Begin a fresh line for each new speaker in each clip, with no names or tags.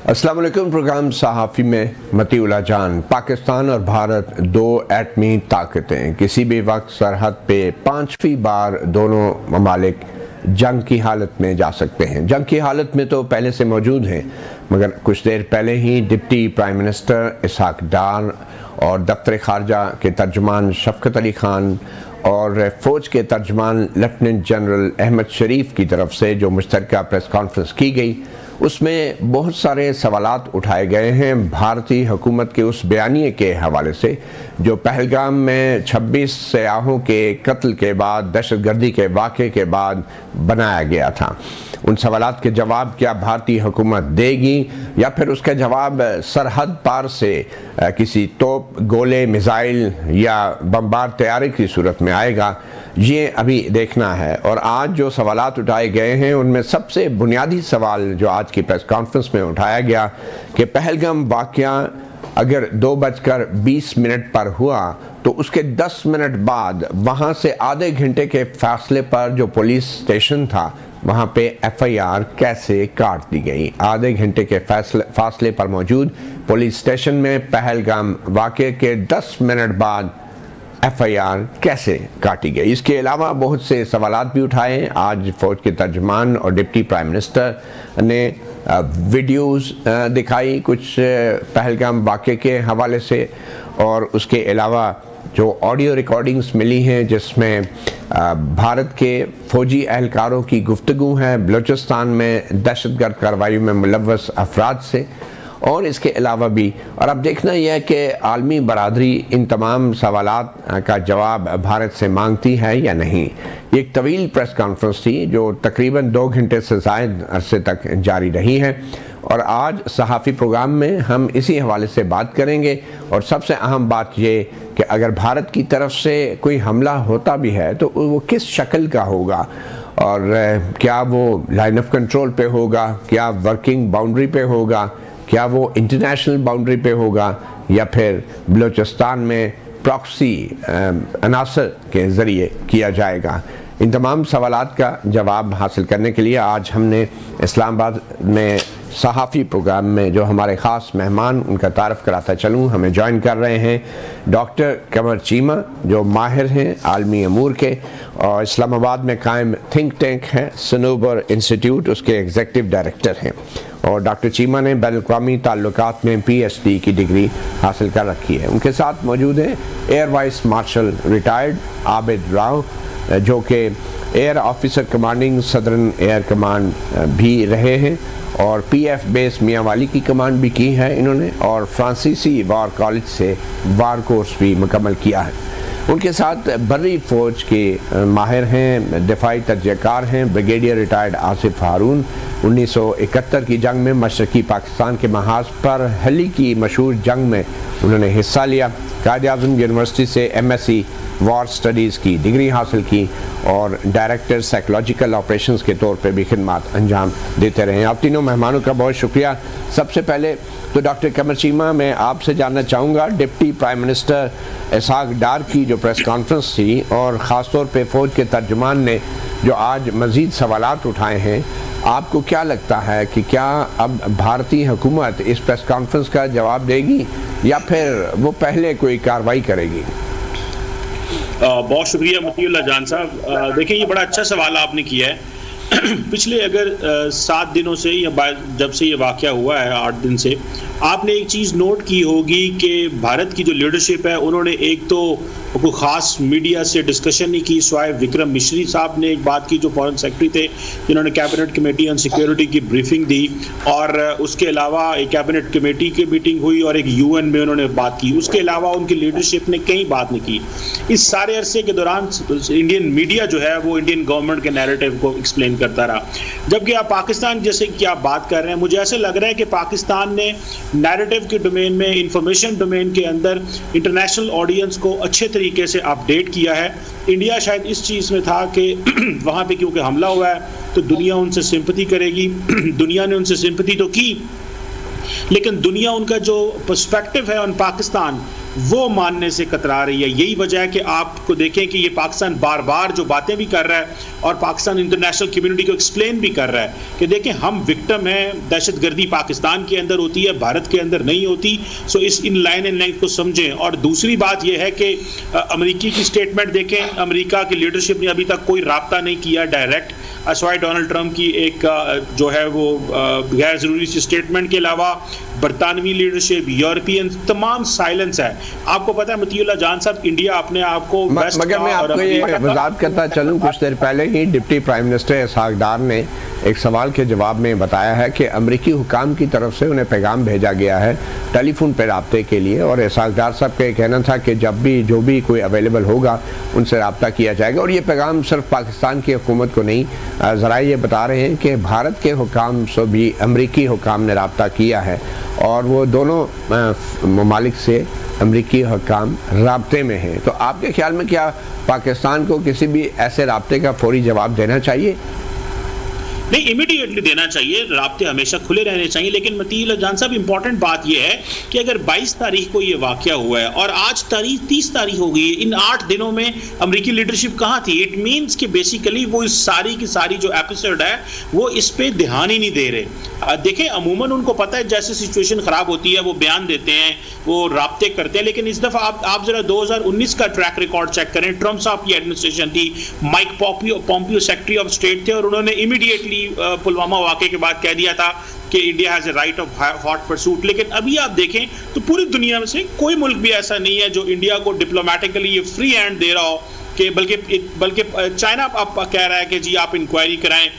अस्सलाम वालेकुम। प्रोग्राम सहाफ़ी में मतीउल्लाह जान। पाकिस्तान और भारत दो एटमी ताकतें किसी भी वक्त सरहद पे पांचवी बार दोनों ममालिक जंग की हालत में जा सकते हैं। जंग की हालत में तो पहले से मौजूद हैं, मगर कुछ देर पहले ही डिप्टी प्राइम मिनिस्टर इसहाक डार और दफ्तर खारजा के तर्जुमान शफकत अली खान और फ़ौज के तर्जुमान लेफ्टिनेंट जनरल अहमद शरीफ की तरफ से जो मुश्तरका प्रेस कॉन्फ्रेंस की गई, उसमें बहुत सारे सवालात उठाए गए हैं भारतीय हुकूमत के उस बयानिए के हवाले से जो पहलगाम में 26 सयाहों के कत्ल के बाद, दहशतगर्दी के वाक़े के बाद बनाया गया था। उन सवालात के जवाब क्या भारतीय हुकूमत देगी या फिर उसका जवाब सरहद पार से किसी तोप, गोले, मिसाइल या बमबार तैयारी की सूरत में आएगा, ये अभी देखना है। और आज जो सवालात उठाए गए हैं उनमें सबसे बुनियादी सवाल जो आज की प्रेस कॉन्फ्रेंस में उठाया गया कि पहलगाम वाक़या अगर 2:20 पर हुआ तो उसके 10 मिनट बाद वहाँ से आधे घंटे के फासले पर जो पुलिस स्टेशन था वहाँ पे FIR कैसे काट दी गई। आधे घंटे के फासले पर मौजूद पुलिस स्टेशन में पहलगाम वाक़े के 10 मिनट बाद FIR कैसे काटी गई। इसके अलावा बहुत से सवालात भी उठाए। आज फ़ौज के तर्जुमान और डिप्टी प्राइम मिनिस्टर ने वीडियोज़ दिखाई कुछ पहलगाम वाक़े के हवाले से, और उसके अलावा जो ऑडियो रिकॉर्डिंग्स मिली हैं जिसमें भारत के फ़ौजी एहलकारों की गुफ्तगू है बलूचिस्तान में दहशतगर्द कार्रवाई में मुलव्वस अफराद से, और इसके अलावा भी। और अब देखना यह है कि आलमी बरादरी इन तमाम सवालात का जवाब भारत से मांगती है या नहीं। ये एक तवील प्रेस कॉन्फ्रेंस थी जो तकरीबन 2 घंटे से ज़ायद अरसे तक जारी रही है, और आज सहाफ़ी प्रोग्राम में हम इसी हवाले से बात करेंगे। और सबसे अहम बात ये कि अगर भारत की तरफ से कोई हमला होता भी है तो वो किस शक्ल का होगा, और क्या वो लाइन ऑफ कंट्रोल पे होगा, क्या वर्किंग बाउंड्री पे होगा, क्या वो इंटरनेशनल बाउंड्री पे होगा, या फिर बलूचिस्तान में प्रॉक्सी अनासर के ज़रिए किया जाएगा। इन तमाम सवालात का जवाब हासिल करने के लिए आज हमने इस्लामाबाद में सहाफ़ी प्रोग्राम में जो हमारे ख़ास मेहमान, उनका तारफ़ कराता चलूँ, हमें ज्वाइन कर रहे हैं डॉक्टर कमर चीमा जो माहिर हैं आलमी अमूर के और इस्लामाबाद में कायम थिंक टैंक है सनोबर इंस्टीट्यूट, उसके एग्जीक्यूटिव डायरेक्टर हैं। और डॉक्टर चीमा ने बैन-अल-अक़वामी ताल्लुकात में PhD की डिग्री हासिल कर रखी है। उनके साथ मौजूद हैं air vice marshal retired Abid Rao जो कि air officer commanding southern air command भी रहे हैं, और PF बेस मियांवाली की कमांड भी की है इन्होंने, और फ्रांसीसी वार कॉलेज से वार कोर्स भी मुकम्मल किया है। उनके साथ बर्री फ़ौज के माहिर हैं, दिफाई तजज़ियाकार हैं ब्रिगेडियर रिटायर्ड आसिफ हारून। 1971 की जंग में मशरक़ी पाकिस्तान के महाज पर हली की मशहूर जंग में उन्होंने हिस्सा लिया। कायद-ए-आज़म यूनिवर्सिटी से MSc वॉर स्टडीज़ की डिग्री हासिल की और डायरेक्टर साइकोलॉजिकल ऑपरेशंस के तौर पे भी खिदमत अंजाम देते रहे। आप तीनों मेहमानों का बहुत शुक्रिया। सबसे पहले तो डॉक्टर कमर चीमा, मैं आपसे जानना चाहूँगा डिप्टी प्राइम मिनिस्टर इसहाक डार की जो प्रेस कॉन्फ्रेंस थी और ख़ास तौर पे फ़ौज के तर्जुमान ने जो आज मज़ीद सवालात उठाए हैं, आपको क्या लगता है कि क्या अब भारतीय हुकूमत इस प्रेस कॉन्फ्रेंस का जवाब देगी या फिर वो पहले कोई कार्रवाई करेगी?
बहुत शुक्रिया मतीउल्लाह जान साहब। देखिए, ये बड़ा अच्छा सवाल आपने किया है। पिछले अगर 7 दिनों से या जब से ये वाक़या हुआ है 8 दिन से, आपने एक चीज़ नोट की होगी कि भारत की जो लीडरशिप है उन्होंने एक तो कोई ख़ास मीडिया से डिस्कशन नहीं की, स्वाय विक्रम मिश्री साहब ने एक बात की जो फॉरेन सेक्रेटरी थे, जिन्होंने कैबिनेट कमेटी ऑन सिक्योरिटी की ब्रीफिंग दी, और उसके अलावा एक कैबिनेट कमेटी की मीटिंग हुई और एक UN में उन्होंने बात की। उसके अलावा उनकी लीडरशिप ने कहीं बात नहीं की। इस सारे अरसे के दौरान इंडियन मीडिया जो है वो इंडियन गवर्नमेंट के नैरेटिव को एक्सप्लेन करता रहा, जबकि आप पाकिस्तान जैसे कि आप बात कर रहे हैं, मुझे ऐसे लग रहा है कि पाकिस्तान ने नैरेटिव के डोमेन में, इंफॉर्मेशन डोमेन के अंदर इंटरनेशनल ऑडियंस को अच्छे तरीके से अपडेट किया है। इंडिया शायद इस चीज़ में था कि वहाँ पे क्योंकि हमला हुआ है तो दुनिया उनसे सिंपैथी करेगी। दुनिया ने उनसे सिंपैथी तो की, लेकिन दुनिया उनका जो पर्सपेक्टिव है ऑन पाकिस्तान वो मानने से कतरा रही है। यही वजह है कि आपको देखें कि ये पाकिस्तान बार बार जो बातें भी कर रहा है और पाकिस्तान इंटरनेशनल कम्युनिटी को एक्सप्लेन भी कर रहा है कि देखें हम विक्टिम हैं, दहशतगर्दी पाकिस्तान के अंदर होती है, भारत के अंदर नहीं होती। सो इस इन लाइन एंड लेंथ को समझें। और दूसरी बात यह है कि अमेरिकी की स्टेटमेंट देखें, अमेरिका की लीडरशिप ने अभी तक कोई राब्ता नहीं किया डायरेक्ट, असवाए डोनाल्ड ट्रंप की एक जो है वो गैर ज़रूरी सी स्टेटमेंट के अलावा बरतानवी लीडरशिप, यूरोपियन, तमाम साइलेंस है। आपको पता है मतीउल्लाह जान साहब, इंडिया अपने आप को
मगर मैं आपको ये वजाहत करता चलूँ, कुछ देर पहले ही डिप्टी प्राइम मिनिस्टर इसहाक डार ने एक सवाल के जवाब में बताया है कि अमरीकी हुकाम की तरफ से उन्हें पैगाम भेजा गया है टेलीफोन पर रब्ते के लिए, और इसहाक डार साहब का कहना था कि जब भी जो भी कोई अवेलेबल होगा उनसे रब्ता किया जाएगा। और ये पैगाम सिर्फ पाकिस्तान की हुकूमत को नहीं, ज़रा ये बता रहे हैं कि भारत के हुकाम से भी अमरीकी हुकाम ने रब्ता किया है और वो दोनों ममालिक से अमरीकी हुकाम राब्ते में हैं। तो आपके ख्याल में क्या पाकिस्तान को किसी भी ऐसे राब्ते का फौरी जवाब देना चाहिए?
नहीं, इमीडिएटली देना चाहिए, राब्ते हमेशा खुले रहने चाहिए। लेकिन मतीउल्लाह जान साहब, इंपॉर्टेंट बात यह है कि अगर 22 तारीख को ये वाकया हुआ है और आज तारीख 30 तारीख हो गई है, इन 8 दिनों में अमेरिकी लीडरशिप कहाँ थी? इट मीन्स कि बेसिकली वो इस सारी की सारी जो एपिसोड है वो इस पे ध्यान ही नहीं दे रहे। देखें, अमूमन उनको पता है जैसे सिचुएशन खराब होती है वो बयान देते हैं, वो राब्ते करते हैं, लेकिन इस दफ़ा आप जरा 2019 का ट्रैक रिकॉर्ड चेक करें। ट्रंप साहब की एडमिनिस्ट्रेशन थी, Mike Pompeo secretary of state थे और उन्होंने इमीडिएटली पुलवामा वाक़े के बाद कह दिया था कि India has a right of hot pursuit. लेकिन अभी आप देखें तो पूरी दुनिया में से कोई मुल्क भी ऐसा नहीं है जो इंडिया को डिप्लोमेटिकली ये फ्री हैंड दे रहा हो, कि बल्कि चाइना अब कह रहा है कि जी आप इंक्वायरी कराएं।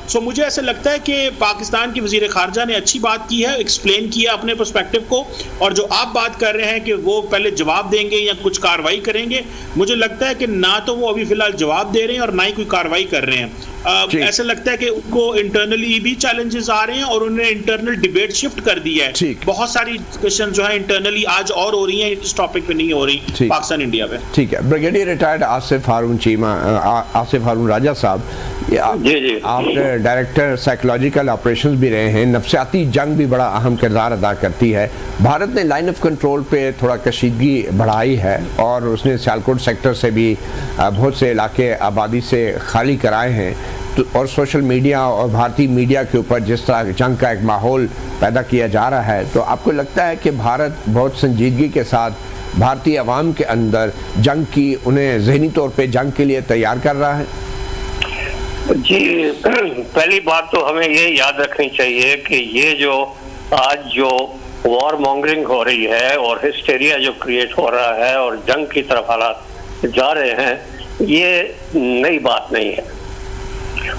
सो मुझे ऐसा लगता है कि पाकिस्तान के वज़ीर ख़ारजा ने अच्छी बात की है, एक्सप्लेन किया अपने पर्सपेक्टिव को, और जो आप बात कर रहे हैं कि वो पहले जवाब देंगे या कुछ कार्रवाई करेंगे, मुझे लगता है कि ना तो वो अभी फ़िलहाल जवाब दे रहे हैं और ना ही कोई कार्रवाई कर रहे हैं। ऐसा लगता है कि उनको इंटरनली भी चैलेंजेस आ रहे हैं और उन्होंने इंटरनल डिबेट शिफ्ट कर दिया है। बहुत सारी डिस्कशन जो है इंटरनली आज और हो रही हैं, इस टॉपिक पे नहीं हो रही पाकिस्तान इंडिया पे।
ठीक है, ब्रिगेडियर रिटायर्ड आसिफ हारून चीमा, आसिफ हारून राजा साहब, आप डायरेक्टर साइकोलॉजिकल ऑपरेशंस भी रहे हैं, नफ्सियाती जंग भी बड़ा अहम किरदार अदा करती है। भारत ने लाइन ऑफ कंट्रोल पे थोड़ा कशीदगी बढ़ाई है और उसने सियालकोट सेक्टर से भी बहुत से इलाके आबादी से खाली कराए हैं, तो और सोशल मीडिया और भारतीय मीडिया के ऊपर जिस तरह जंग का एक माहौल पैदा किया जा रहा है, तो आपको लगता है कि भारत बहुत संजीदगी के साथ भारतीय अवाम के अंदर जंग की, उन्हें जहनी तौर पे जंग के लिए तैयार कर रहा है?
जी, पहली बात तो हमें ये याद रखनी चाहिए कि ये जो आज जो वॉर मॉन्गरिंग हो रही है और हिस्टेरिया जो क्रिएट हो रहा है और जंग की तरफ हालात जा रहे हैं, ये नई बात नहीं है।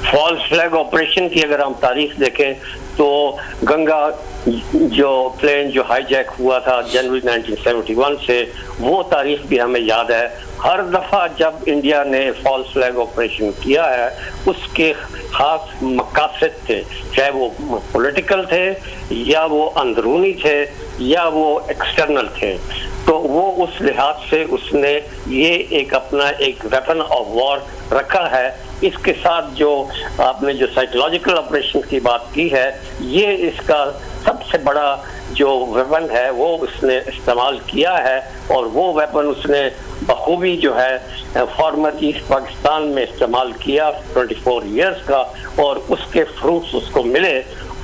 फॉल्स फ्लैग ऑपरेशन की अगर हम तारीख देखें तो गंगा जो प्लेन जो हाईजैक हुआ था जनवरी 1971 से, वो तारीख भी हमें याद है। हर दफ़ा जब इंडिया ने फॉल्स फ्लैग ऑपरेशन किया है उसके खास मकासद थे, चाहे वो पॉलिटिकल थे या वो अंदरूनी थे या वो एक्सटर्नल थे, तो वो उस लिहाज से उसने ये एक अपना एक वेपन ऑफ वॉर रखा है। इसके साथ जो आपने जो साइकोलॉजिकल ऑपरेशन की बात की है, ये इसका सबसे बड़ा जो वेपन है वो उसने इस्तेमाल किया है और वो वेपन उसने बखूबी जो है फॉर्मर ईस्ट पाकिस्तान में इस्तेमाल किया 24 इयर्स का, और उसके फ्रूट्स उसको मिले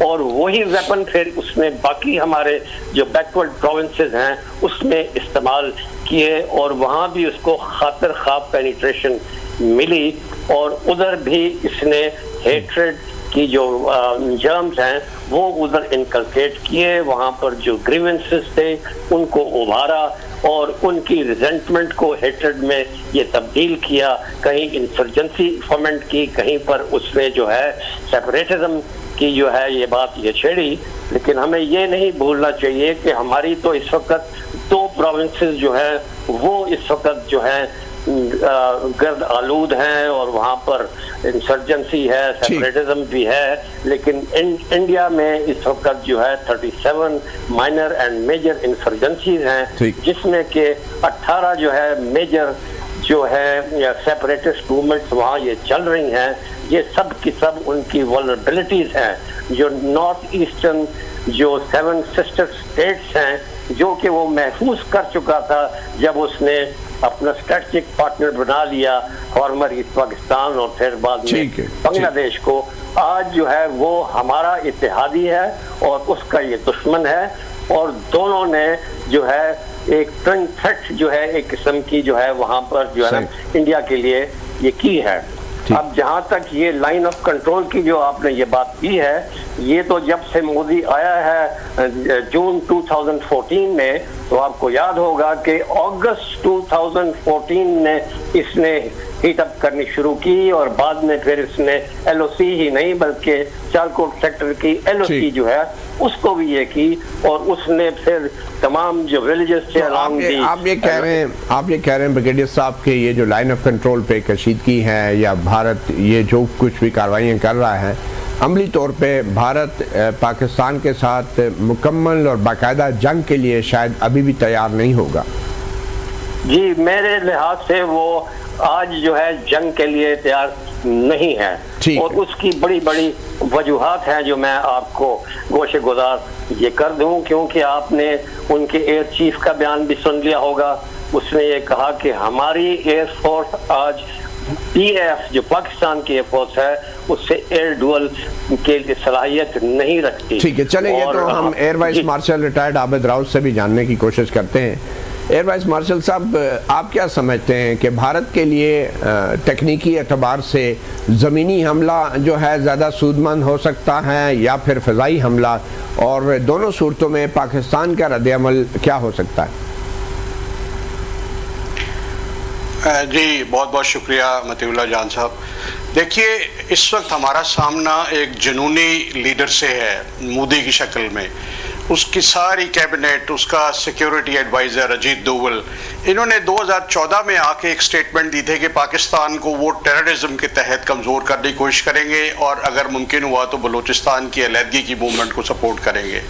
और वही वेपन फिर उसने बाकी हमारे जो बैकवर्ड प्रोविंसेस हैं उसमें इस्तेमाल किए और वहाँ भी उसको खातिर ख्वाब पेनिट्रेशन मिली और उधर भी इसने हेट्रेड की जो जर्म्स हैं वो उधर इनकलकेट किए, वहाँ पर जो ग्रीवेंसेस थे उनको उभारा और उनकी रिजेंटमेंट को हेट्रेड में ये तब्दील किया। कहीं इंसर्जेंसी फॉर्मेंट की, कहीं पर उसने जो है सेपरेटिज्म की जो है ये बात ये छेड़ी। लेकिन हमें ये नहीं भूलना चाहिए कि हमारी तो इस वक्त 2 प्रोविंसेस जो है वो इस वक्त जो है गर्द आलूद हैं और वहाँ पर इंसर्जेंसी है, सेपरेटिज्म भी है, लेकिन इंडिया में इस वक्त जो है 37 माइनर एंड मेजर इंसर्जेंसीज हैं, जिसमें के 18 जो है मेजर जो है सेपरेटिस्ट मूवमेंट्स वहाँ ये चल रही हैं। ये सब की सब उनकी वल्नरेबिलिटीज हैं। जो नॉर्थ ईस्टर्न जो 7 सिस्टर स्टेट्स हैं जो कि वो महसूस कर चुका था जब उसने अपना स्ट्रेटेजिक पार्टनर बना लिया फॉर्मर ईस्ट पाकिस्तान और फिर बाद में बांग्लादेश को। आज जो है वो हमारा इत्तेहादी है और उसका ये दुश्मन है, और दोनों ने जो है एक ट्विन थ्रेट जो है एक किस्म की जो है वहां पर जो है ना इंडिया के लिए ये की है। अब जहां तक ये लाइन ऑफ कंट्रोल की जो आपने ये बात की है, ये तो जब से मोदी आया है जून 2014 में, तो आपको याद होगा कि अगस्त 2014 में इसने हीट अप करनी शुरू की, और बाद में फिर इसने LOC ही नहीं बल्कि सियालकोट सेक्टर की LOC जो है उसको भी ये की, और उसने फिर तमाम जो विलेजेस थे
आप ये कह रहे हैं ब्रिगेडियर साहब के ये जो लाइन ऑफ कंट्रोल पे कशीदगी है या भारत ये जो कुछ भी कार्रवाइयाँ कर रहा है, अमली तौर पे भारत पाकिस्तान के साथ मुकम्मल और बाकायदा जंग के लिए शायद अभी भी तैयार नहीं होगा।
जी, मेरे लिहाज से वो आज जो है जंग के लिए तैयार नहीं है, और उसकी बड़ी बड़ी वजूहात हैं जो मैं आपको गोशे गुजार ये कर दूं, क्योंकि आपने उनके एयर चीफ का बयान भी सुन लिया होगा। उसने ये कहा कि हमारी एयरफोर्स आज PAF जो पाकिस्तान की एयरफोर्स है उससे एयर डुअल के लिए सलाहियत नहीं रखती।
ठीक है, चले ये तो हम air vice marshal retired Abid Raut से भी जानने की कोशिश करते हैं। एयर वाइस मार्शल साहब, आप क्या समझते हैं कि भारत के लिए तकनीकी एतबार से ज़मीनी हमला जो है ज़्यादा सूदमंद हो सकता है या फिर फ़ज़ाई हमला, और दोनों सूरतों में पाकिस्तान का रद्द-ए-अमल क्या हो सकता है?
जी, बहुत बहुत शुक्रिया मतीउल्लाह जान साहब। देखिए, इस वक्त हमारा सामना एक जुनूनी लीडर से है मोदी की शक्ल में। उसकी सारी कैबिनेट, उसका सिक्योरिटी एडवाइज़र अजीत डोवल, इन्होंने 2014 में आके एक स्टेटमेंट दी थी कि पाकिस्तान को वो टेररिज्म के तहत कमज़ोर करने की कोशिश करेंगे और अगर मुमकिन हुआ तो बलूचिस्तान की अलहदगी की मूवमेंट को सपोर्ट करेंगे।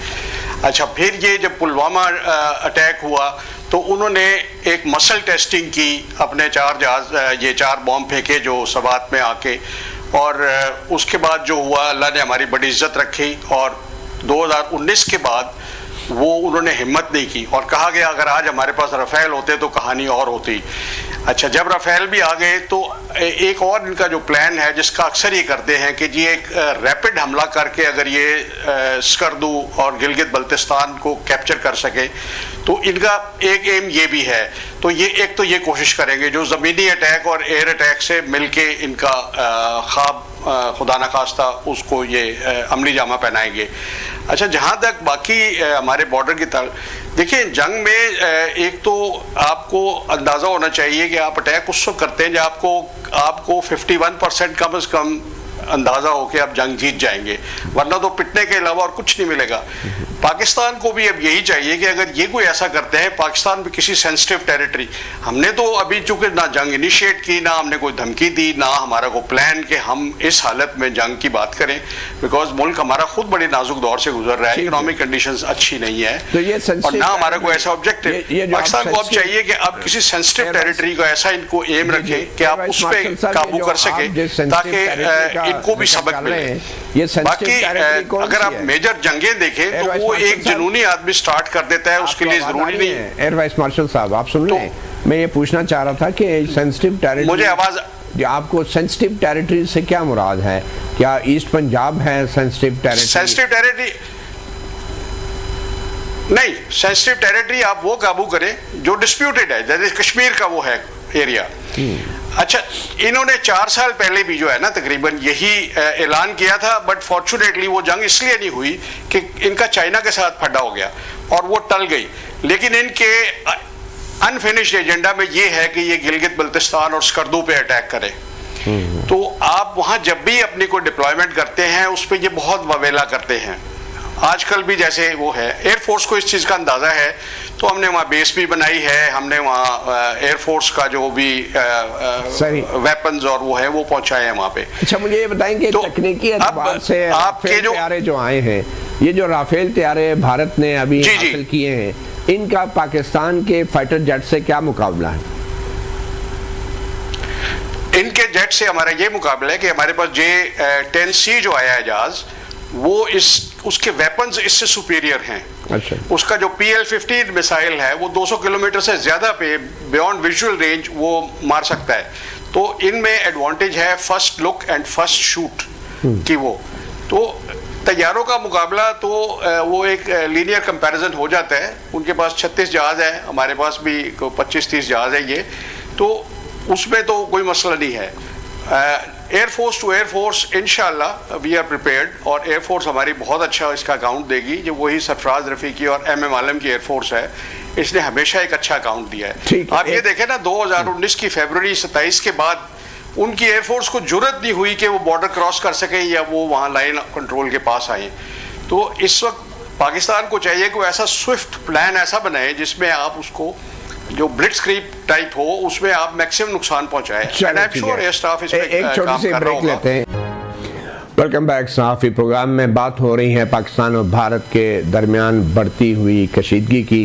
अच्छा, फिर ये जब पुलवामा अटैक हुआ तो उन्होंने एक मसल टेस्टिंग की, अपने 4 जहाज ये 4 बॉम्ब फेंके जो सवात में आके, और उसके बाद जो हुआ अल्लाह ने हमारी बड़ी इज्जत रखी, और 2019 के बाद वो उन्होंने हिम्मत नहीं की और कहा गया अगर आज हमारे पास राफेल होते तो कहानी और होती। अच्छा, जब राफेल भी आ गए तो एक और इनका जो प्लान है जिसका अक्सर ये करते हैं कि जी एक रैपिड हमला करके अगर ये स्कर्दू और गिलगित बल्तिस्तान को कैप्चर कर सके तो इनका एक एम ये भी है। तो ये एक तो ये कोशिश करेंगे जो ज़मीनी अटैक और एयर अटैक से मिलके इनका ख्वाब खुदा न खास्ता उसको ये अमली जामा पहनाएंगे। अच्छा, जहाँ तक बाकी हमारे बॉर्डर की तरफ, देखिए जंग में एक तो आपको अंदाज़ा होना चाहिए कि आप अटैक उस वक्त करते हैं जब आपको 51% कम से कम अंदाज़ा हो कि आप जंग जीत जाएंगे, वरना तो पिटने के अलावा और कुछ नहीं मिलेगा। पाकिस्तान को भी अब यही चाहिए कि अगर ये कोई ऐसा करते हैं, पाकिस्तान भी किसी सेंसिटिव टेरिटरी, हमने तो अभी चूंकि ना जंग इनिशिएट की, ना हमने कोई धमकी दी, ना हमारा कोई प्लान कि हम इस हालत में जंग की बात करें, बिकॉज मुल्क हमारा खुद बड़े नाजुक दौर से गुजर रहा है, इकोनॉमिक कंडीशंस अच्छी नहीं है,
तो ये
और ना हमारा कोई ऐसा ऑब्जेक्टिव। पाकिस्तान को अब चाहिए कि अब किसी सेंसिटिव टेरिटरी को ऐसा इनको एम रखे कि आप उस पर काबू कर सके ताकि इनको भी सबक मिले। बाकी अगर आप मेजर जंगें देखें तो वो एक जुनूनी आदमी स्टार्ट कर देता है, उसके लिए जरूरी नहीं है।
एयर वाइस मार्शल साहब, आप सुन रहे हैं? मैं ये पूछना चाह रहा था कि सेंसिटिव टेरिटरी,
मुझे आवाज,
आपको सेंसिटिव टेरिटरी से क्या मुराद है? क्या ईस्ट पंजाब है सेंसिटिव टेरिटरी?
सेंसिटिव टेरिटरी नहीं, सेंसिटिव टेरिटरी आप वो काबू करें जो डिस्प्यूटेड है, जैसे कश्मीर का वो है एरिया। अच्छा, इन्होंने 4 साल पहले भी जो है ना तकरीबन यही ऐलान किया था, बट फॉर्चुनेटली वो जंग इसलिए नहीं हुई कि इनका चाइना के साथ फड्डा हो गया और वो टल गई, लेकिन इनके अनफिनिश्ड एजेंडा में ये है कि ये गिलगित बल्तिस्तान और स्कर्दू पे अटैक करें। तो आप वहां जब भी अपनी कोई डिप्लॉयमेंट करते हैं उस पर ये बहुत ववेला करते हैं। आजकल भी जैसे वो है, एयरफोर्स को इस चीज़ का अंदाज़ा है, तो हमने वहाँ बेस भी बनाई है, हमने वहाँ एयरफोर्स का जो भी वेपन्स और वो है वो पहुँचाए हैं वहाँ पे।
अच्छा, मुझे ये बताएंगे तो तकनीकी एतबार से आपके जो तैयारे जो आए हैं, ये जो राफेल तैयारे भारत ने अभी हासिल किए हैं, इनका पाकिस्तान के फाइटर जेट से क्या मुकाबला है?
इनके जेट से हमारा ये मुकाबला है कि हमारे पास J-10C जो आया है जहाज, वो उसके वेपन्स इससे सुपीरियर हैं
अच्छा।
उसका जो PL-15 मिसाइल है वो 200 किलोमीटर से ज्यादा पे बियॉन्ड विजुअल रेंज वो मार सकता है। तो इनमें एडवांटेज है first look and first shoot की। वो तो तैयारों का मुकाबला तो वो एक लीनियर कंपैरिजन हो जाता है। उनके पास 36 जहाज है, हमारे पास भी 25-30 जहाज है ये, तो उसमें तो कोई मसला नहीं है। एयरफोर्स टू एयरफोर्स इंशाल्लाह वी आर प्रिपेयर्ड, और एयरफोर्स हमारी बहुत अच्छा इसका अकाउंट देगी। जो वही सरफराज रफीकी और MM आलम की एयरफोर्स है, इसने हमेशा एक अच्छा अकाउंट दिया है। आप ये देखें ना, 2019 की फरवरी 27 के बाद उनकी एयरफोर्स को जुर्रत नहीं हुई कि वो बॉर्डर क्रॉस कर सके या वो वहाँ लाइन कंट्रोल के पास आए। तो इस वक्त पाकिस्तान को चाहिए कि वो ऐसा स्विफ्ट प्लान ऐसा बनाए जिसमें आप उसको जो ब्लिट्जक्रीग टाइप हो उसमें आप मैक्सिमम नुकसान पहुंचाए।
एक छोटी सी ब्रेक लेते हैं। Welcome back. सहाफ़ी प्रोग्राम में बात हो रही है पाकिस्तान और भारत के दरमियान बढ़ती हुई कशीदगी की।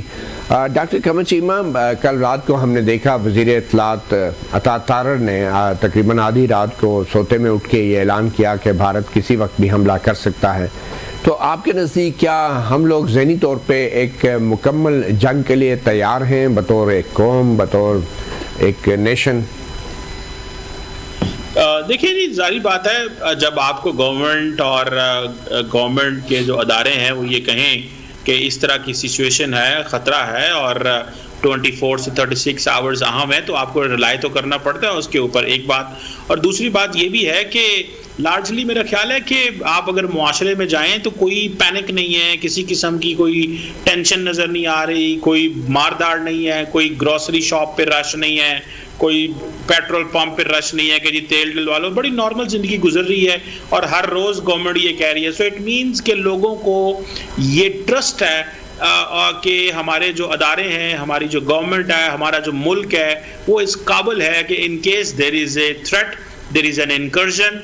डॉक्टर कमर चीमा, कल रात को हमने देखा वज़ीर इत्तलात अता तारर ने तकरीबन आधी रात को सोते में उठ के ये ऐलान किया कि भारत किसी वक्त भी हमला कर सकता है। तो आपके नज़दीक क्या हम लोग ज़हनी तौर पे एक मुकम्मल जंग के लिए तैयार हैं बतौर एक कौम, बतौर एक नेशन?
देखिए जी, जारी बात है, जब आपको गवर्नमेंट और गवर्नमेंट के जो अदारे हैं वो ये कहें कि इस तरह की सिचुएशन है, ख़तरा है और 24 से 36 आवर्स अहम है, तो आपको रिलाई तो करना पड़ता है उसके ऊपर, एक बात। और दूसरी बात ये भी है कि लार्जली मेरा ख्याल है कि आप अगर मुआशरे में जाएं तो कोई पैनिक नहीं है, किसी किस्म की कोई टेंशन नज़र नहीं आ रही, कोई मारदार नहीं है, कोई ग्रोसरी शॉप पे रश नहीं है, कोई पेट्रोल पंप पे रश नहीं है कि जी तेल डलवा लो। बड़ी नॉर्मल ज़िंदगी गुजर रही है और हर रोज़ गवर्नमेंट ये कह रही है। सो इट मीन्स कि लोगों को ये ट्रस्ट है कि हमारे जो अदारे हैं, हमारी जो गवर्नमेंट है, हमारा जो मुल्क है, वो इस काबिल है कि in case there is a threat, there is an incursion,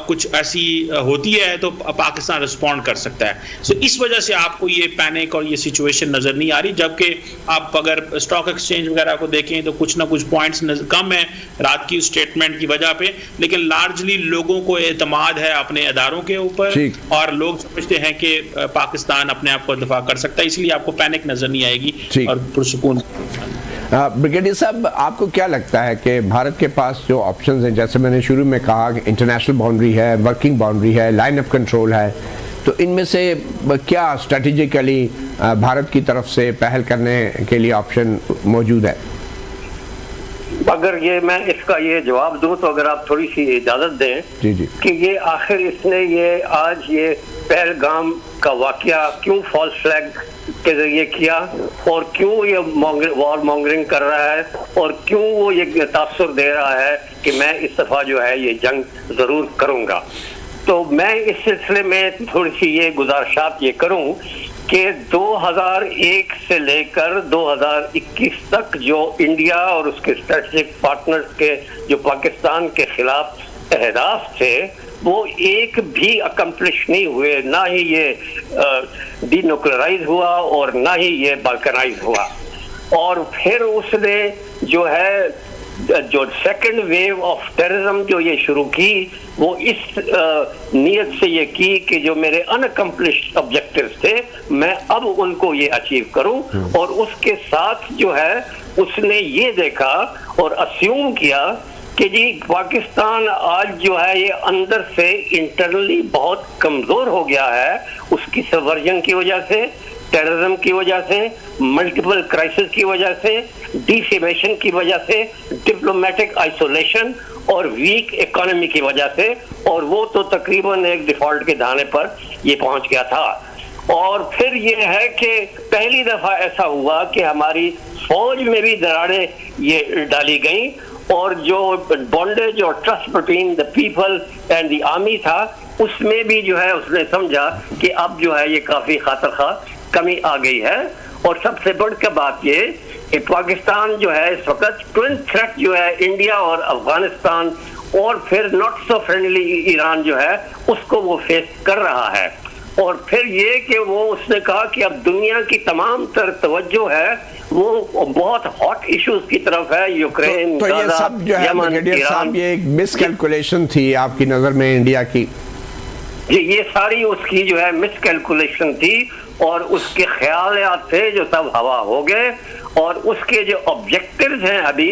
कुछ ऐसी होती है तो पाकिस्तान रिस्पॉन्ड कर सकता है। सो इस वजह से आपको ये पैनिक और ये सिचुएशन नज़र नहीं आ रही। जबकि आप अगर स्टॉक एक्सचेंज वगैरह को देखें तो कुछ ना कुछ पॉइंट्स कम है रात की स्टेटमेंट की वजह पे, लेकिन लार्जली लोगों को एतमाद है अपने अदारों के ऊपर और लोग समझते हैं कि पाकिस्तान अपने आप को दफा कर सकता है, इसलिए आपको पैनिक नज़र नहीं आएगी और पुरसुकून।
ब्रिगेडियर साहब, आपको क्या लगता है कि भारत के पास जो ऑप्शंस हैं, जैसे मैंने शुरू में कहा कि इंटरनेशनल बाउंड्री है, वर्किंग बाउंड्री है, लाइन ऑफ कंट्रोल है, तो इनमें से क्या स्ट्रेटेजिकली भारत की तरफ से पहल करने के लिए ऑप्शन मौजूद है?
अगर ये मैं इसका ये जवाब दूं तो अगर आप थोड़ी सी इजाजत दें
जी
कि ये आखिर इसने ये आज ये पहलगाम का वाकया क्यों फॉल्स फ्लैग के जरिए किया और क्यों ये वॉर मॉन्गरिंग कर रहा है और क्यों वो ये तासुर दे रहा है कि मैं इस दफा जो है ये जंग जरूर करूंगा। तो मैं इस सिलसिले में थोड़ी सी ये गुजारिशात ये करूं कि 2001 से लेकर 2021 तक जो इंडिया और उसके स्ट्रेटेजिक पार्टनर्स के जो पाकिस्तान के खिलाफ अहदाफ थे वो एक भी अकम्प्लिश नहीं हुए, ना ही ये डीन्यूक्लियराइज हुआ और ना ही ये बाल्कनाइज हुआ। और फिर उसने जो है जो सेकंड वेव ऑफ टेररिज्म जो ये शुरू की वो इस नीयत से ये की कि जो मेरे अनअकम्प्लिश्ड ऑब्जेक्टिव्स थे मैं अब उनको ये अचीव करूं, और उसके साथ जो है उसने ये देखा और अस्यूम किया कि जी पाकिस्तान आज जो है ये अंदर से इंटरनली बहुत कमजोर हो गया है, उसकी सबवर्जन की वजह से, टेररिज्म की वजह से, मल्टीपल क्राइसिस की वजह से, डिफेमेशन की वजह से, डिप्लोमेटिक आइसोलेशन और वीक इकोनॉमी की वजह से, और वो तो तकरीबन एक डिफॉल्ट के दाने पर ये पहुंच गया था। और फिर ये है कि पहली दफा ऐसा हुआ कि हमारी फौज में भी दरारें ये डाली गई और जो बॉन्डेज और trust between the people and the army था उसमें भी जो है उसने समझा कि अब जो है ये काफी खातरखा कमी आ गई है। और सबसे बढ़कर बात ये कि पाकिस्तान जो है इस वक्त ट्विन थ्रेट जो है इंडिया और अफगानिस्तान और फिर नॉट सो फ्रेंडली ईरान जो है उसको वो फेस कर रहा है। और फिर ये कि वो उसने कहा कि अब दुनिया की तमाम तर तवज्जो है वो बहुत हॉट इश्यूज की तरफ है, यूक्रेन,
तो ये सब जो है ब्रिगेडियर साहब ये एक मिसकैलकुलेशन थी आपकी नजर में इंडिया की?
जी, ये सारी उसकी जो है मिसकैलकुलेशन थी और उसके ख्यालात थे जो तब हवा हो गए। और उसके जो ऑब्जेक्टिव्स हैं अभी,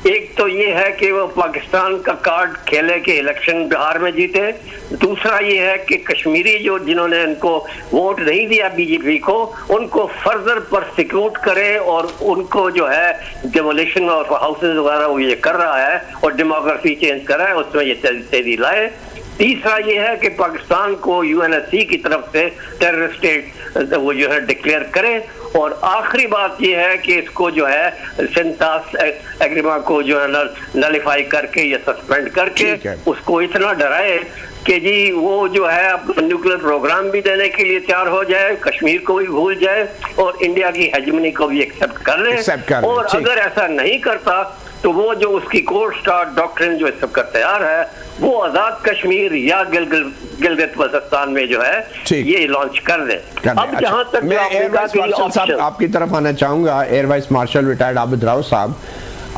एक तो ये है कि वो पाकिस्तान का कार्ड खेले के इलेक्शन बिहार में जीते। दूसरा ये है कि कश्मीरी जो जिन्होंने इनको वोट नहीं दिया बीजेपी को, उनको फर्दर परसिक्यूट करे और उनको जो है डेमोलिशन ऑफ हाउसेज वगैरह वो ये कर रहा है और डेमोग्राफी चेंज कर रहा है, उसमें ये तेजी लाए। तीसरा ये है कि पाकिस्तान को यूएनएससी की तरफ से टेररिस्ट स्टेट वो जो है डिक्लेयर करे। और आखिरी बात ये है कि इसको जो है सिंथास एग्रीमेंट को जो है नलिफाई करके या सस्पेंड करके उसको इतना डराए कि जी वो जो है अपना न्यूक्लियर प्रोग्राम भी देने के लिए तैयार हो जाए, कश्मीर को भी भूल जाए और इंडिया की हेजमनी को भी एक्सेप्ट कर ले। और अगर ऐसा नहीं करता तो वो जो उसकी कोल्ड स्टार्ट डॉक्ट्रिन जो इस सब का तैयार है, वो आजाद कश्मीर या गिलगित बल्तिस्तान में जो है ये लॉन्च कर दे। अब जहां तक
मैं एयर वाइस मार्शल साहब आपकी तरफ आना चाहूंगा, air vice marshal retired Abid Rao साहब।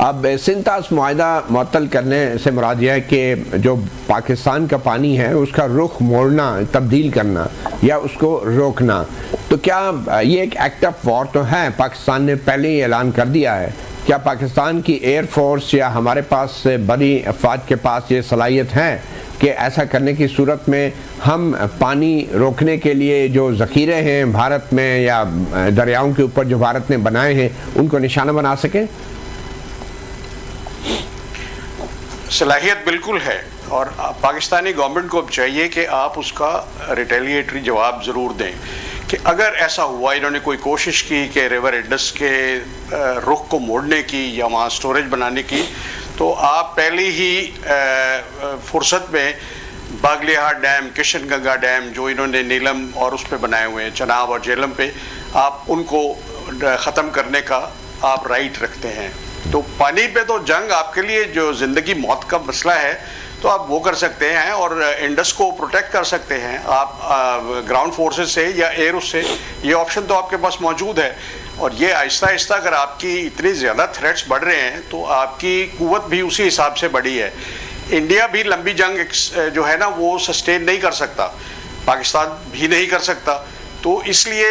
अब सिंथास मुआहदा मुअत्तल करने से मुराद यह है कि जो पाकिस्तान का पानी है उसका रुख मोड़ना, तब्दील करना या उसको रोकना, तो क्या ये एक एक्ट ऑफ वॉर तो है? पाकिस्तान ने पहले ही ऐलान कर दिया है। क्या पाकिस्तान की एयरफोर्स या हमारे पास बड़ी अफवाज के पास ये सलाहियत है कि ऐसा करने की सूरत में हम पानी रोकने के लिए जो ज़ख़ीरे हैं भारत में या दरियाओं के ऊपर जो भारत ने बनाए हैं उनको निशाना बना सकें?
सलाहियत बिल्कुल है और पाकिस्तानी गवर्नमेंट को चाहिए कि आप उसका रिटेलिएटरी जवाब ज़रूर दें कि अगर ऐसा हुआ, इन्होंने कोई कोशिश की कि रिवर इंडस के रुख को मोड़ने की या वहाँ स्टोरेज बनाने की, तो आप पहले ही फुर्सत में बागलिहार डैम, किशनगंगा डैम जो इन्होंने नीलम और उस पे बनाए हुए हैं, चनाब और जेलम पे, आप उनको ख़त्म करने का आप राइट रखते हैं। तो पानी पे तो जंग आपके लिए जो ज़िंदगी मौत का मसला है तो आप वो कर सकते हैं और इंडस को प्रोटेक्ट कर सकते हैं आप ग्राउंड फोर्सेस से या एयर उससे, ये ऑप्शन तो आपके पास मौजूद है। और ये आहिस्ता आहिस्ता अगर आपकी इतनी ज़्यादा थ्रेट्स बढ़ रहे हैं तो आपकी कुव्वत भी उसी हिसाब से बढ़ी है। इंडिया भी लंबी जंग जो है ना वो सस्टेन नहीं कर सकता, पाकिस्तान भी नहीं कर सकता। तो इसलिए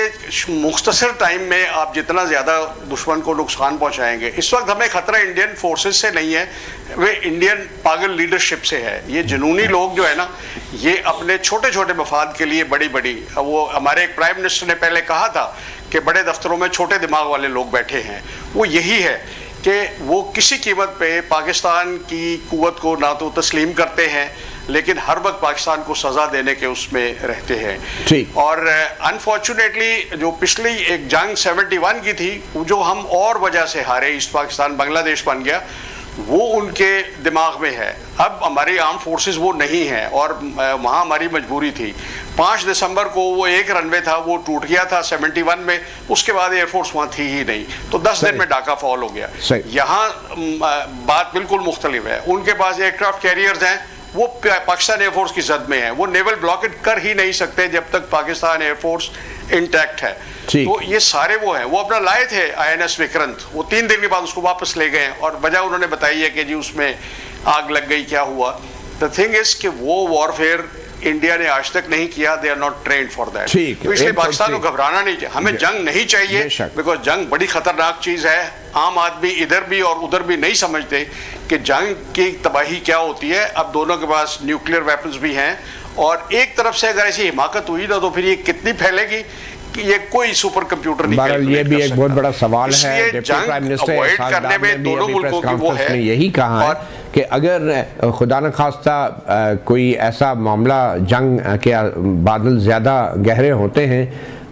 मुख्तसर टाइम में आप जितना ज़्यादा दुश्मन को नुकसान पहुंचाएंगे, इस वक्त हमें ख़तरा इंडियन फोर्सेस से नहीं है, वे इंडियन पागल लीडरशिप से है। ये जुनूनी लोग जो है ना, ये अपने छोटे छोटे मफाद के लिए बड़ी बड़ी, वो हमारे एक प्राइम मिनिस्टर ने पहले कहा था कि बड़े दफ्तरों में छोटे दिमाग वाले लोग बैठे हैं, वो यही है कि वो किसी कीमत पे पाकिस्तान की कुव्वत को ना तो तस्लीम करते हैं लेकिन हर वक्त पाकिस्तान को सज़ा देने के उसमें रहते हैं। और अनफॉर्चुनेटली जो पिछली एक जंग 71 की थी, जो हम और वजह से हारे, ईस्ट पाकिस्तान बांग्लादेश बन गया, वो उनके दिमाग में है। अब हमारी आर्म फोर्सेस वो नहीं है और वहाँ हमारी मजबूरी थी। 5 दिसंबर को वो एक रनवे था वो टूट गया था 71 में, उसके बाद एयरफोर्स वहाँ थी ही नहीं, तो 10 दिन में डाका फॉल हो गया। यहाँ बात बिल्कुल मुख्तलिफ है। उनके पास एयरक्राफ्ट कैरियर्स हैं, वो पाकिस्तान एयरफोर्स की जद में है, वो नेवल ब्लॉकेट कर ही नहीं सकते जब तक पाकिस्तान एयरफोर्स इंटैक्ट है। तो ये सारे वो हैं, वो अपना लाए थे INS विक्रांत, वो 3 दिन के बाद उसको वापस ले गए और वजह उन्होंने बताई है कि जी उसमें आग लग गई, क्या हुआ। द थिंग इज कि वो वॉरफेयर इंडिया ने आज तक नहीं किया, they are not trained for that. तो इसलिए पाकिस्तान को घबराना नहीं चाहिए, हमें जंग नहीं चाहिए, बिकॉज जंग बड़ी खतरनाक चीज है। आम आदमी इधर भी और उधर भी नहीं समझते कि जंग की तबाही क्या होती है। अब दोनों के पास न्यूक्लियर वेपन्स भी हैं और एक तरफ से अगर ऐसी हिमाकत हुई ना तो फिर ये कितनी फैलेगी कि ये कोई सुपर कंप्यूटर नहीं।
ये भी एक बहुत बड़ा सवाल है।
डिप्टी प्राइम मिनिस्टर करने में दोनों मुल्कों की वो है,
यही कहा है कि अगर खुदा न खास्ता कोई ऐसा मामला जंग के बादल ज़्यादा गहरे होते हैं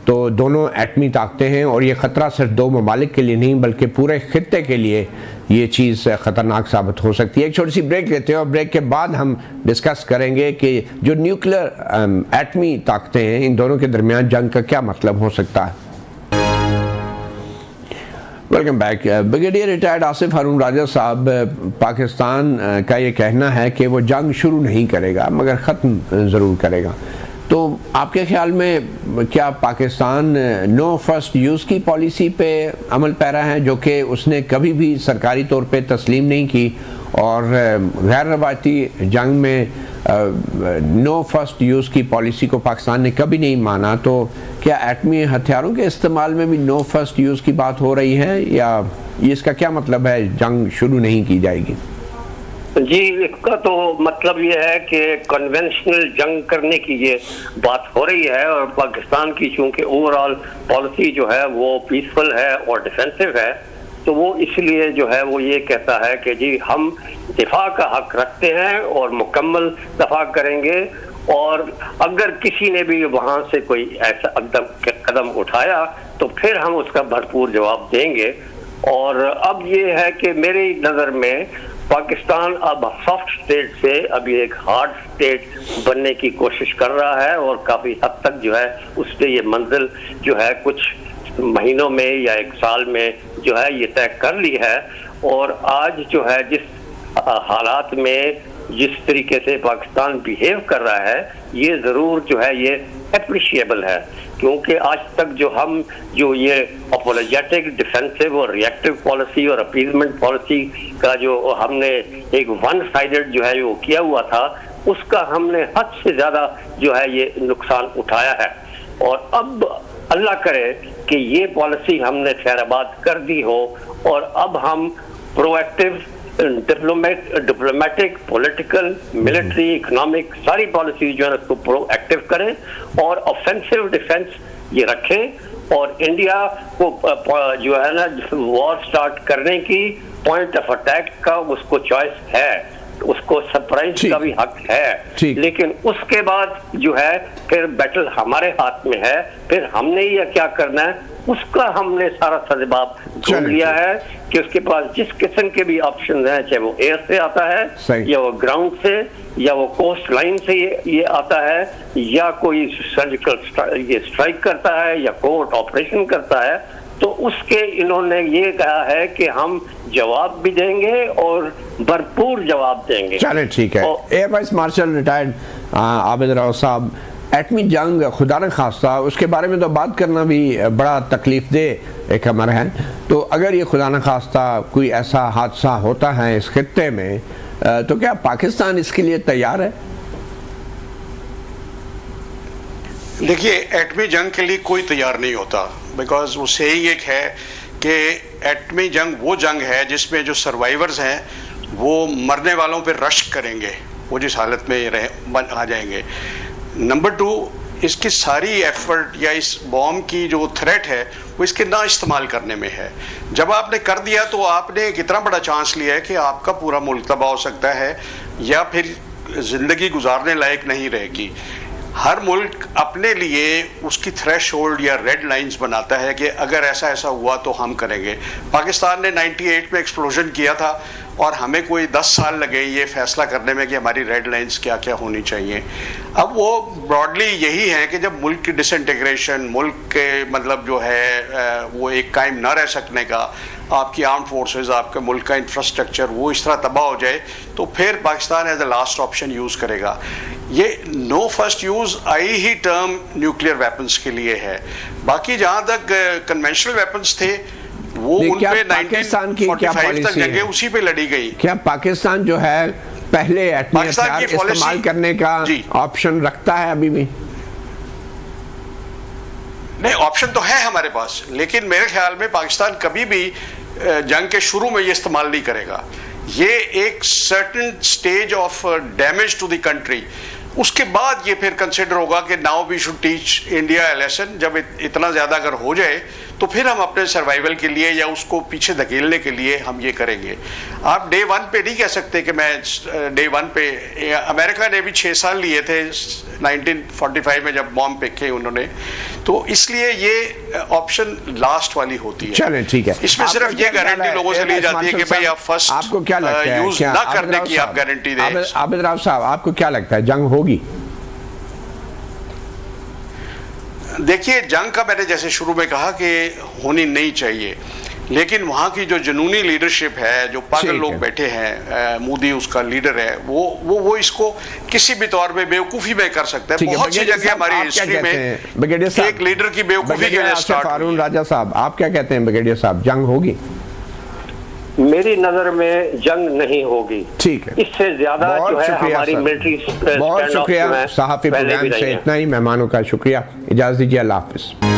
तो दोनों एटमी ताकतें हैं और ये ख़तरा सिर्फ 2 ममालिक के लिए नहीं बल्कि पूरे खित्ते के लिए ये चीज़ ख़तरनाक साबित हो सकती है। एक छोटी सी ब्रेक लेते हैं और ब्रेक के बाद हम डिस्कस करेंगे कि जो न्यूक्लियर एटमी ताकतें हैं इन दोनों के दरमियान जंग का क्या मतलब हो सकता है। Welcome back. Brigadier retired Asif Haroon Raja साहब, पाकिस्तान का ये कहना है कि वो जंग शुरू नहीं करेगा मगर ख़त्म ज़रूर करेगा, तो आपके ख्याल में क्या पाकिस्तान नो फर्स्ट यूज़ की पॉलिसी पे अमल पैरा है जो कि उसने कभी भी सरकारी तौर पे तस्लीम नहीं की और गैर रवायती जंग में नो फर्स्ट यूज़ की पॉलिसी को पाकिस्तान ने कभी नहीं माना, तो क्या एटमी हथियारों के इस्तेमाल में भी नो फर्स्ट यूज़ की बात हो रही है, या इसका क्या मतलब है जंग शुरू नहीं की जाएगी?
जी, इसका तो मतलब ये है कि कन्वेंशनल जंग करने की ये बात हो रही है, और पाकिस्तान की चूंकि ओवरऑल पॉलिसी जो है वो पीसफुल है और डिफेंसिव है, तो वो इसलिए जो है वो ये कहता है कि जी हम दिफा का हक रखते हैं और मुकम्मल दफा करेंगे, और अगर किसी ने भी वहाँ से कोई ऐसा कदम उठाया तो फिर हम उसका भरपूर जवाब देंगे। और अब ये है कि मेरी नज़र में पाकिस्तान अब सॉफ्ट स्टेट से अभी एक हार्ड स्टेट बनने की कोशिश कर रहा है, और काफ़ी हद तक जो है उसने ये मंजिल जो है कुछ महीनों में या एक साल में जो है ये तय कर ली है। और आज जो है जिस हालात में जिस तरीके से पाकिस्तान बिहेव कर रहा है, ये ज़रूर जो है ये एप्रिशिएबल है, क्योंकि आज तक जो ये अपोलोजेटिक, डिफेंसिव और रिएक्टिव पॉलिसी और अपीजमेंट पॉलिसी का जो हमने एक वन साइडेड जो है वो किया हुआ था, उसका हमने हद से ज़्यादा जो है ये नुकसान उठाया है। और अब अल्लाह करे कि ये पॉलिसी हमने खैराबाद कर दी हो, और अब हम proactive diplomatic, political, military, economic सारी पॉलिसी जो है उसको प्रोएक्टिव करें और ऑफेंसिव डिफेंस ये रखें, और इंडिया को जो है ना वॉर स्टार्ट करने की पॉइंट ऑफ अटैक का उसको चॉइस है, उसको सरप्राइज का भी हक है, लेकिन उसके बाद जो है फिर बैटल हमारे हाथ में है, फिर हमने ये क्या करना है उसका हमने सारा सजवाब ढूंढ लिया है कि उसके पास जिस किस्म के भी ऑप्शन हैं, चाहे वो एयर से आता है या वो ग्राउंड से या वो कोस्ट लाइन से ये आता है या कोई सर्जिकल ये स्ट्राइक करता है या कोर्ट ऑपरेशन करता है, तो उसके इन्होंने ये कहा है कि हम जवाब भी देंगे और भरपूर जवाब देंगे।
चले ठीक है। Air vice marshal retired Abid Rao साहब, एटमी जंग खुदा न खास्ता उसके बारे में तो बात करना भी बड़ा तकलीफ दे एक अमर है, तो अगर ये खुदा न खास्ता कोई ऐसा हादसा होता है इस खित्ते में, तो क्या पाकिस्तान इसके लिए तैयार है?
देखिए, एटमी जंग के लिए कोई तैयार नहीं होता, बिकॉज वो सही एक है कि एटमी जंग वो जंग है जिसमें जो सर्वाइवर्स हैं वो मरने वालों पे रश करेंगे, वो जिस हालत में आ जाएंगे। नंबर 2, इसकी सारी एफर्ट या इस बॉम्ब की जो थ्रेट है वो इसके ना इस्तेमाल करने में है। जब आपने कर दिया तो आपने एक इतना बड़ा चांस लिया है कि आपका पूरा मुल्क तबाह हो सकता है या फिर ज़िंदगी गुजारने लायक नहीं रहेगी। हर मुल्क अपने लिए उसकी थ्रेशोल्ड या रेड लाइंस बनाता है कि अगर ऐसा ऐसा हुआ तो हम करेंगे। पाकिस्तान ने 98 में एक्सप्लोजन किया था और हमें कोई 10 साल लगे ये फैसला करने में कि हमारी रेड लाइंस क्या क्या होनी चाहिए। अब वो ब्रॉडली यही है कि जब मुल्क की डिसइंटीग्रेशन, मुल्क के मतलब जो है वो एक कायम ना रह सकने का, आपकी आर्म फोर्सेस, आपके मुल्क का इंफ्रास्ट्रक्चर वो इस तरह तबाह हो जाए, तो फिर Pakistan as a last option use करेगा। ये नो फर्स्ट यूज़ आई ही टर्म न्यूक्लियर वेपन्स के लिए है। बाकी जहाँ तक कन्वेंशनल वेपन्स थे वो उन पे 1945 तक जंगे उसी पे लड़ी गई।
क्या पाकिस्तान जो है पहले एटमी हथियार इस्तेमाल करने का ऑप्शन रखता है अभी भी?
नहीं, ऑप्शन तो है हमारे पास, लेकिन मेरे ख्याल में पाकिस्तान कभी भी जंग के शुरू में ये इस्तेमाल नहीं करेगा। ये एक certain stage of damage to the country, उसके बाद ये फिर कंसिडर होगा कि now we should teach India a lesson. जब इतना ज़्यादा अगर हो जाए तो फिर हम अपने सर्वाइवल के लिए या उसको पीछे धकेलने के लिए हम ये करेंगे। आप डे 1 पे नहीं कह सकते कि मैं डे 1 पे, अमेरिका ने भी 6 साल लिए थे 1945 में जब बॉम्ब फेंके उन्होंने, तो इसलिए ये ऑप्शन लास्ट वाली होती है।
चलें ठीक है,
इसमें सिर्फ ये गारंटी लोगों से ली जाती है कि भाई आप फर्स्ट
आपको क्या लगता है
यूज ना करने की आप गारंटी दें।
आबिद राव साहब, आपको क्या लगता है जंग होगी?
देखिए, जंग का मैंने जैसे शुरू में कहा कि होनी नहीं चाहिए, लेकिन वहाँ की जो जुनूनी लीडरशिप है, जो पागल लोग बैठे हैं, मोदी उसका लीडर है, वो इसको किसी भी तौर पे बेवकूफ़ी में कर सकता है। बहुत सी जगह हमारी हिस्ट्री में एक लीडर की बेवकूफ़ी के लिए स्टार्ट।
हारून राजा साहब, आप क्या कहते हैं ब्रिगेडियर साहब, जंग होगी?
मेरी नजर में जंग नहीं होगी।
ठीक है,
इससे ज्यादा जो है हमारी मिलिट्री
बहुत शुक्रिया। सहाफी प्रोग्राम से इतना ही, मेहमानों का शुक्रिया, इजाजत दीजिए, अल्लाह हाफिज।